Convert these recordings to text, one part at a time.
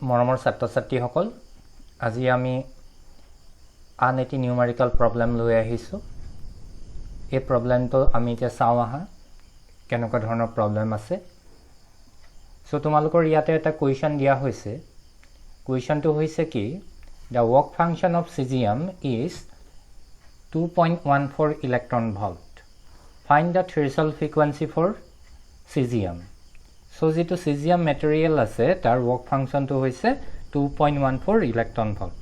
মৰমৰ ছাত্ৰ-ছাত্ৰী সকল আজি আমি আন এটি নিউমেৰিকেল প্ৰবলেম লৈ আহিছো এই প্ৰবলেমটো আমি এতিয়া চাও আহা কেনেকুৱা ধৰণৰ প্ৰবলেম আছে সো তোমালোকৰ ইয়াতে এটা কোৱেশ্চন দিয়া হৈছে কোৱেশ্চনটো হৈছে কি the work function of cesium is 2.14 electron volt find the threshold frequency for cesium so যেটো cesium material আছে তাৰ work function to হৈছে 2.14 electron volt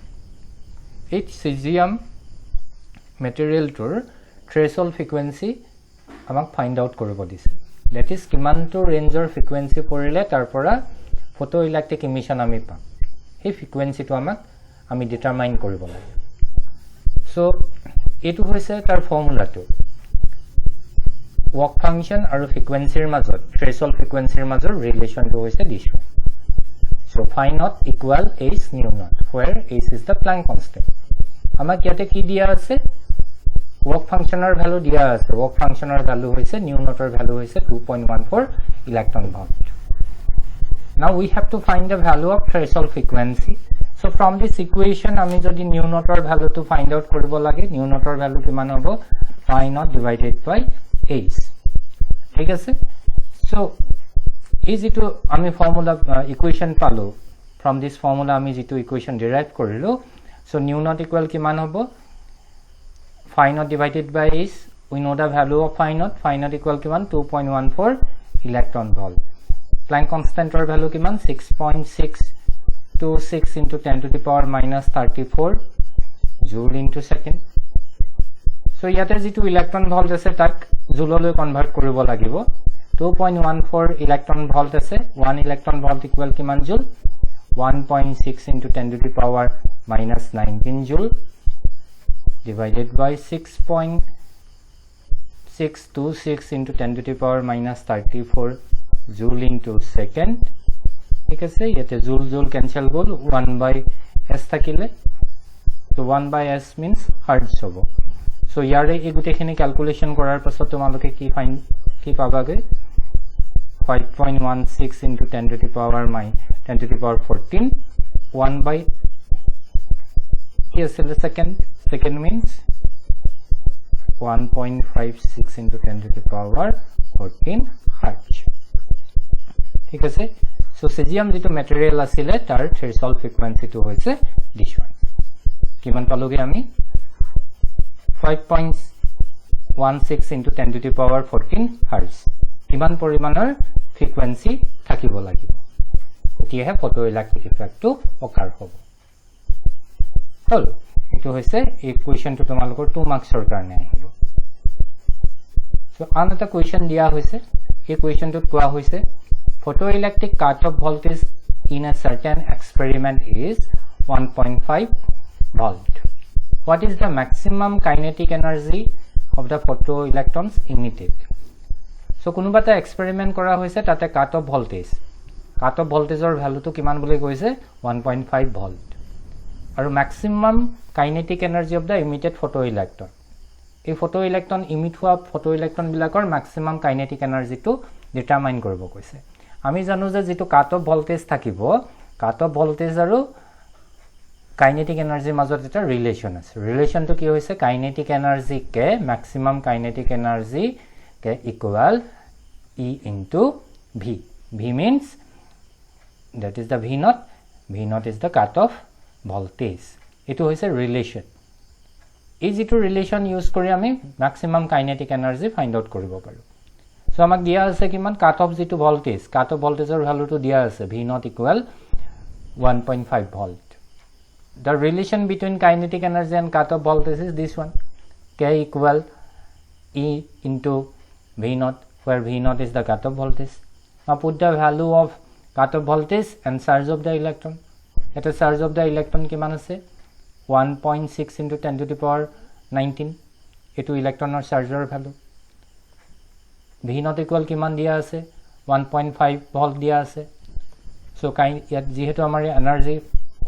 এই cesium material tour threshold frequency আমাক find out কৰিব দিছে that is কিমান to range or frequency পৰিলে তাৰ পৰা photoelectric emission আমি পাম এই frequency to আমাক আমি ডিটাৰমাইন কৰিব লাগে সো এটো হৈছে তাৰ ফৰ্মুলাটো work function আৰু frequencyৰ মাজত threshold frequencyৰ মাজৰ ৰিলেচনটো হৈছে দিছ so phi naught equal h nu naught where h is the Planck constant আমাক ইয়াতে কি দিয়া আছে work functionৰ ভ্যালু দিয়া আছে work functionৰ ভ্যালু হৈছে nu naughtৰ ভ্যালু হৈছে 2.14 electron volt now we have to find the value of threshold frequency so from this equation আমি যদি nu naughtৰ ভ্যালু to find out কৰিব লাগে nu naughtৰ ভ্যালু কিমান হ'ব phi naught divided by h ঠিক আছে so is itu আমি formula equation পালো from this formula আমি যেটো equation derive কৰিলো so nu naught equal কিমান হ'ব phi naught divided by h we know the value of phi naught equal কিমান 2.14 electron volt Planck constant or value কিমান 6.626 into 10 to the power minus 34 joule into second so ইয়াতে যেটো electron volt আছে তাক জুললৈ convert কৰিব লাগিব 2.14 electron volt আছে 1 electron volt equal কিমান জুল 1.6 into 10 to the power minus 19 joule divided by 6.626 into 10 to the power minus 34 joule into second ঠিক আছে ইয়াতে জুল জুল ক্যান্সেল গল 1 by s থাকিলে তো 1 by s means hertz হ'ব so ইয়াৰে এই গুটেখিনি ক্যালকুলেশন কৰাৰ পাছত তোমালোকে কি ফাইন কি পাবাগে 5.16 into 10 to the power 14 1 by yes the second means 1.56 into 10 to the power 14 hertz ঠিক আছে so cesium যেটো material আছিল তাৰ threshold frequency to হৈছে this one কিমান পালোগে আমি 5.16 into 10 to the power 14 hertz কিমান পৰিমাণৰ frequency থাকিব লাগিব এতিয়াহে photoelectric effect to occur হ'ব হল এটো হৈছে এই কোৱেশ্চনটো তোমালোকৰ 2 মাৰ্কছৰ কাৰণে আহিব so আন এটা কোৱেশ্চন দিয়া হৈছে এই কোৱেশ্চনটোত কোৱা হৈছে photoelectric cutoff voltage in a certain experiment is 1.5 volt what is the maximum kinetic energy of the photoelectrons emitted so কোনোবাটা এক্সপেৰিমেন্ট কৰা হৈছে তাতে cutoff voltageৰ ভ্যালুটো কিমান বুলি কৈছে 1.5 volt আৰু maximum kinetic energy of the emitted photoelectron এই photoelectron emit হোৱা photoelectron বিলাকৰ maximum kinetic energy টো ডিটাৰমাইন কৰিব কৈছে আমি জানো যে যেটো cutoff voltage থাকিব cutoff voltage আৰু kinetic energy মাজত এটা ৰিলেচন আছে ৰিলেচনটো কি হৈছে kinetic energy K maximum kinetic energy K equal E into V V means that is the V naught is the cutoff voltage এটো হৈছে ৰিলেচন এই যেটো ৰিলেচন ইউজ কৰি আমি maximum kinetic energy find out কৰিব পাৰো so আমাক দিয়া আছে কিমান cutoff যেটো voltageৰ ভ্যালুটো দিয়া আছে V naught equal 1.5 volt the relation between kinetic energy and cutoff voltage is this one K equal E into V naught where V naught is the cutoff voltage now put the value of cutoff voltage and charge of the electron eta charge of the electron kiman ase 1.6 into 10 to the power 19 etu electronor charger value V naught equal kiman dia ase 1.5 volt dia ase so yat jehetu amar energy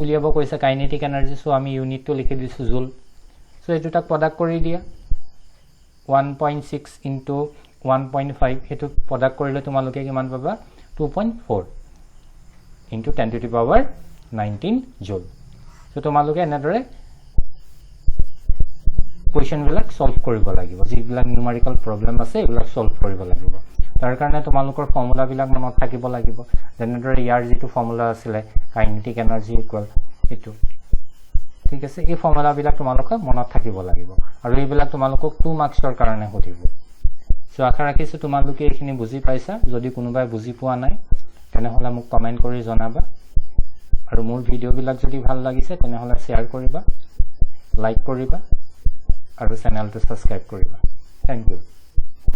উলিয়াব কৈছে kinetic energy so আমি ইউনিটটো লিখি দিছো জুল so এটোটাক product কৰি দিয়া 1.6 into 1.5 এটো product কৰিলে তোমালোকে কিমান পাবা 2.4 into 10 to the power 19 জুল সো তোমালোকে এনেদৰে কোৱেশ্চনবিলাক সলভ কৰিব লাগিব যিবিলাক নিউমেৰিকেল প্ৰবলেম আছে এইবিলাক সলভ কৰিব লাগিব তাৰ কাৰণে তোমালোকৰ ফৰ্মুলাবিলাক মনত থাকিব লাগিব যেনেদৰে ইয়াৰ যেটো ফৰ্মুলা আছিল কাইনেটিক এনাৰ্জি ইকুৱেল এটো ঠিক আছে এই ফৰ্মুলাবিলাক তোমালোকে মনত থাকিব লাগিব আৰু এইবিলাক তোমালোকক 2 মাৰ্কছৰ কাৰণে হদিব সো আশা ৰাখিছো তোমালোকে এইখিনি বুজি পাইছা যদি কোনোবাই বুজি পোৱা নাই তেনেহলে মোক কমেন্ট কৰি জনাবা আৰু মোৰ ভিডিওবিলাক যদি ভাল লাগিছে তেনেহলে শেয়াৰ কৰিবা লাইক কৰিবা আৰু চেনেলটো সাবস্ক্ৰাইব কৰিবা থ্যাংক ইউ